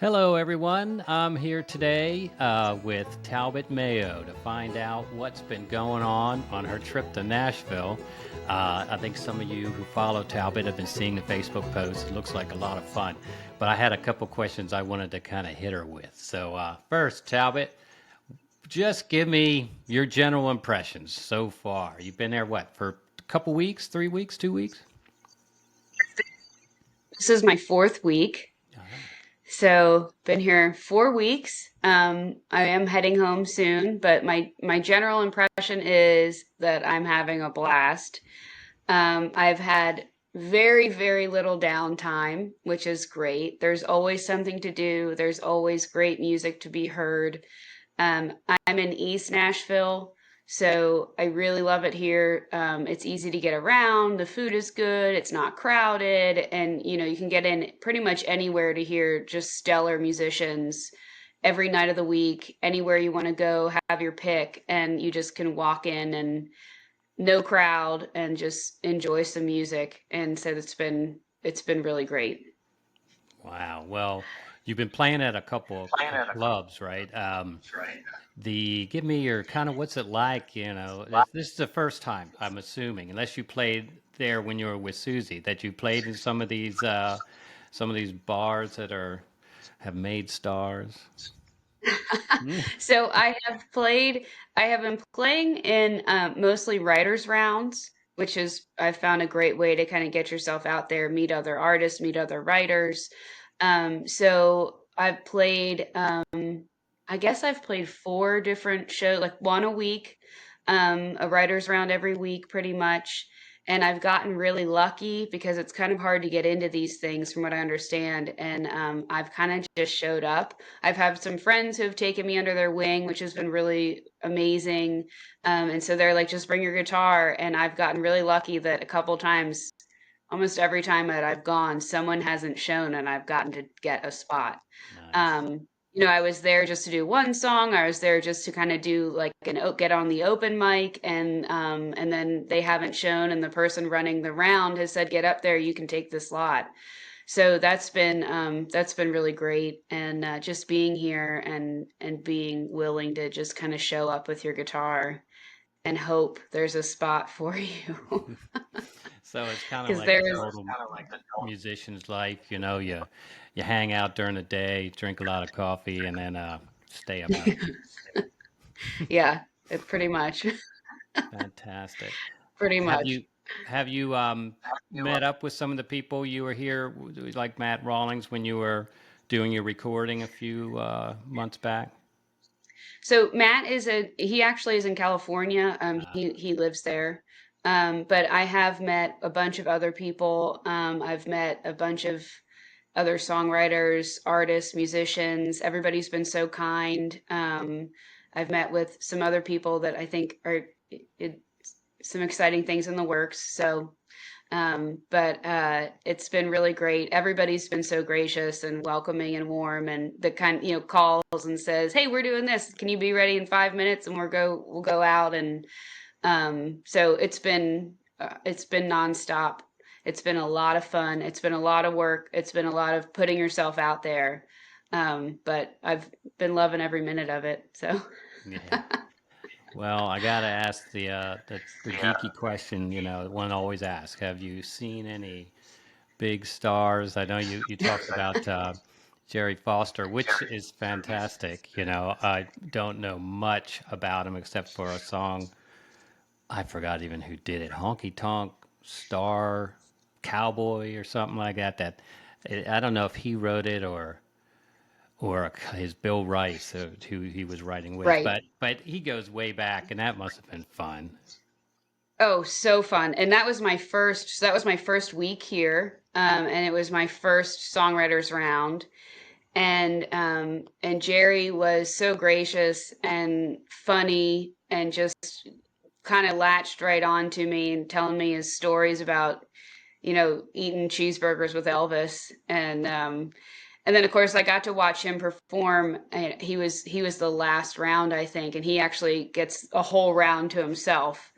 Hello, everyone. I'm here today with Talbot Mayo to find out what's been going on her trip to Nashville. I think some of you who follow Talbot have been seeing the Facebook post. It looks like a lot of fun. But I had a couple questions I wanted to kind of hit her with. So, first, Talbot, just give me your general impressions so far. You've been there, what, for a couple weeks, 3 weeks, 2 weeks? This is my fourth week. So been here 4 weeks. I am heading home soon, but my general impression is that I'm having a blast. I've had very little downtime, which is great. There's always something to do. There's always great music to be heard. I'm in East Nashville, so I really love it here. It's easy to get around. The food is good. It's not crowded, and you can get in pretty much anywhere to hear just stellar musicians every night of the week. Anywhere you want to go, have your pick, and you just can walk in and no crowd and just enjoy some music. And so it's been really great. Wow. Well, you've been playing at a couple of clubs, right? The give me your kind of what's it like? This is the first time I'm assuming, unless you played there when you were with Susie, that you played in some of these bars that are have made stars. Mm. So I have been playing in mostly writers rounds, which is I found a great way to kind of get yourself out there, meet other artists, meet other writers. So I've played, I guess I've played four different shows, like one a week, a writers round every week, pretty much. And I've gotten really lucky because it's kind of hard to get into these things, from what I understand. And I've kind of just showed up. I've had some friends who have taken me under their wing, which has been really amazing. And so they're like, just bring your guitar. And I've gotten really lucky that a couple times, almost every time that I've gone, someone hasn't shown and I've gotten to get a spot. Nice. Um, I was there just to do one song. I was there just to kind of do like get on the open mic, and then they haven't shown, and the person running the round has said, "Get up there, you can take the slot." So that's been really great, and just being here and being willing to just kind of show up with your guitar and hope there's a spot for you, So it's kind of because like a there's total musician's life. You hang out during the day, drink a lot of coffee, and then stay up late. yeah, it pretty much, Fantastic. pretty Have much. you have you met up with some of the people you were here, like Matt Rawlings, when you were doing your recording a few months back? So Matt he actually is in California. He lives there. But I have met a bunch of other people. I've met a bunch of other songwriters, artists, musicians. Everybody's been so kind. I've met with some other people that I think are it, some exciting things in the works. But it's been really great. Everybody's been so gracious and welcoming and warm, and the kind, calls and says, "Hey, we're doing this. Can you be ready in 5 minutes?" And we'll go out, and so it's been nonstop. It's been a lot of fun. It's been a lot of work. It's been a lot of putting yourself out there. But I've been loving every minute of it. So Yeah. Well, I gotta ask the geeky question. One always asks: Have you seen any big stars? I know you talked about Jerry Foster, which is fantastic. I don't know much about him except for a song. I forgot even who did it. Honky Tonk Star Cowboy or something like that. I don't know if he wrote it or his Bill Rice, who he was writing with, right. but he goes way back, and that must have been fun. Oh, so fun. And that was my first week here. And it was my first songwriters round. And Jerry was so gracious and funny and just kind of latched right on to me and telling me his stories about, eating cheeseburgers with Elvis. And then of course I got to watch him perform. And he was the last round, I think, and he actually gets a whole round to himself.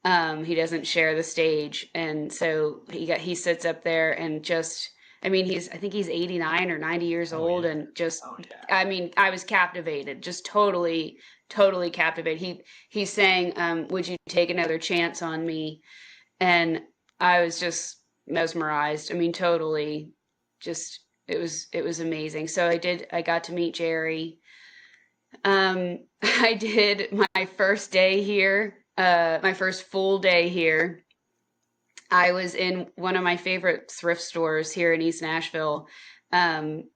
He doesn't share the stage, and so he sits up there and just I mean, I think he's 89 or 90 years Oh old, yeah. and just, I mean, I was captivated, just totally, totally captivated. He's saying, "Would you take another chance on me?" And I was just mesmerized. I mean, totally, just it was amazing. So I got to meet Jerry. I did my first day here, my first full day here. I was in one of my favorite thrift stores here in East Nashville,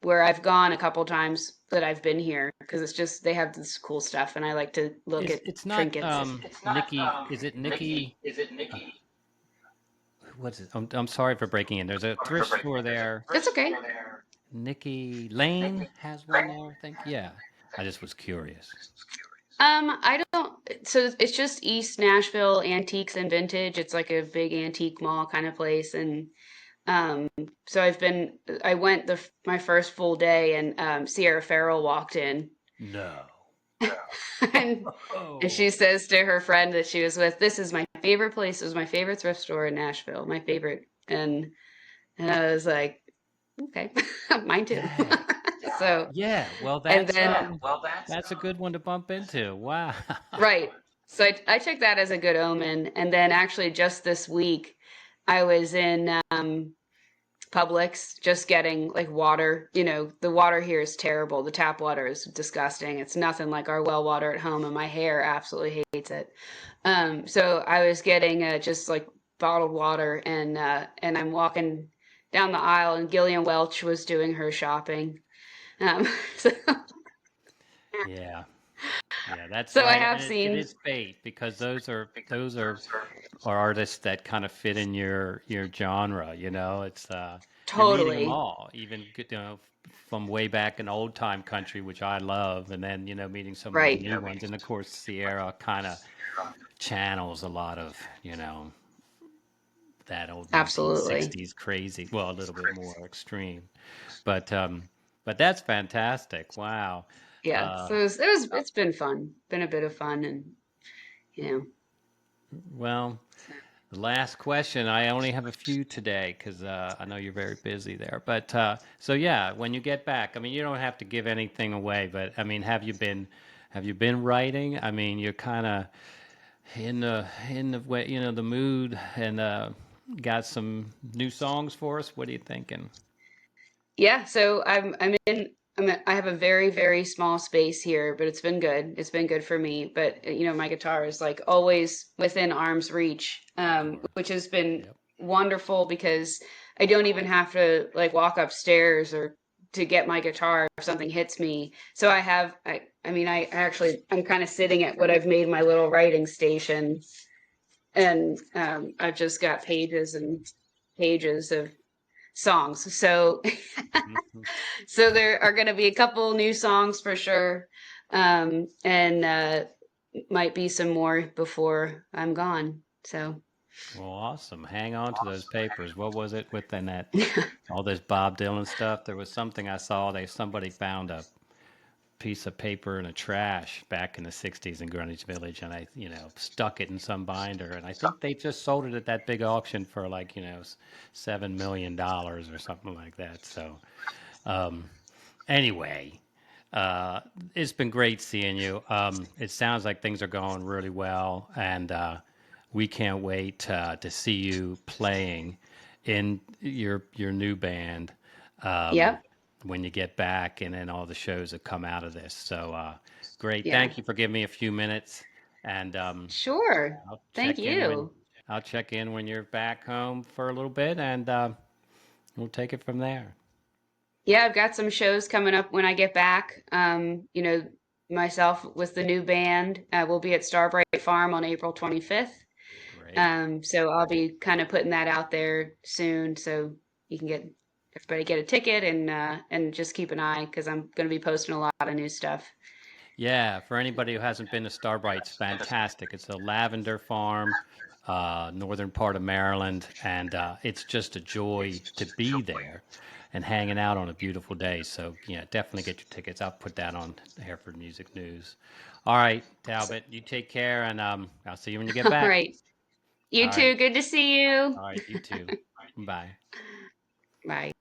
where I've gone a couple times that I've been here because it's just they have this cool stuff, and I like to look at It's not trinkets. Nikki, is it Nikki? Uh, what's it? I'm sorry for breaking in. There's a thrift store there. That's okay. Nikki Lane has one there, I think. Yeah. I just was curious. I don't. So it's just East Nashville Antiques and Vintage. It's like a big antique mall kind of place, and um, so I went my first full day, and Sierra Farrell walked in, No. and and Oh. she says to her friend that she was with, "This is my favorite place. It was my favorite thrift store in Nashville, my favorite." And I was like, "Okay, mine too." Dang. So, Yeah, well and then that's a good one to bump into. Wow. right. So I took that as a good omen. And then actually just this week, I was in Publix just getting like water. You know, the water here is terrible. The tap water is disgusting. It's nothing like our well water at home, and my hair absolutely hates it. So I was getting just like bottled water, and I'm walking down the aisle, and Gillian Welch was doing her shopping. So, Yeah. Yeah, that's so I right. have And it seen is fate because are artists that kind of fit in your genre, you know. It's you're meeting them totally all, even from way back in old time country, which I love, and then meeting some of these right. new ones, and of course Sierra kind of channels a lot of that old Absolutely. 1960s crazy, well, a little bit more extreme, but that's fantastic. Wow. Yeah. Uh, So it's been fun. Been a bit of fun, and you know. well, So. the last question. I only have a few today because I know you're very busy there. But so yeah, when you get back, I mean, you don't have to give anything away. But I mean, have you been writing? I mean, you're kind of in the way, the mood, and got some new songs for us. What are you thinking? Yeah, so I have a very, very small space here, but it's been good. It's been good for me. But my guitar is like always within arm's reach, Sure. which has been Yep. wonderful because I don't even have to like walk upstairs or to get my guitar if something hits me. So I mean, I'm kind of sitting at what I've made my little writing station, and I've just got pages and pages of songs. So Mhm. so there are going to be a couple new songs for sure, and might be some more before I'm gone. So Well, awesome. Hang on to those papers. What was it within that all this Bob Dylan stuff? There was something I saw. Somebody found a piece of paper in a trash back in the 60s in Greenwich Village, and I stuck it in some binder, and I think they just sold it at that big auction for like $7 million or something like that. So um, anyway, uh, it's been great seeing you. It sounds like things are going really well, and we can't wait to see you playing in your new band um, yep, when you get back, and then all the shows that come out of this. So great! yeah, Thank you for giving me a few minutes, and sure. I'll Thank check in when you. I'll check in when you're back home for a little bit, and we'll take it from there. Yeah, I've got some shows coming up when I get back. Myself with the new band, we'll be at Starbright Farm on April 25th. Great. So I'll be kind of putting that out there soon, so you can everybody get a ticket, and just keep an eye because I'm going to be posting a lot of new stuff. Yeah, for anybody who hasn't been to Starbright's fantastic. It's a lavender farm, northern part of Maryland, and it's just a joy to be there and hanging out on a beautiful day. So, yeah, definitely get your tickets. I'll put that on Hereford Music News. All right, Talbot, you take care, and I'll see you when you get All back. right. You All right. too. Good to see you. All right, you too. Bye. Bye.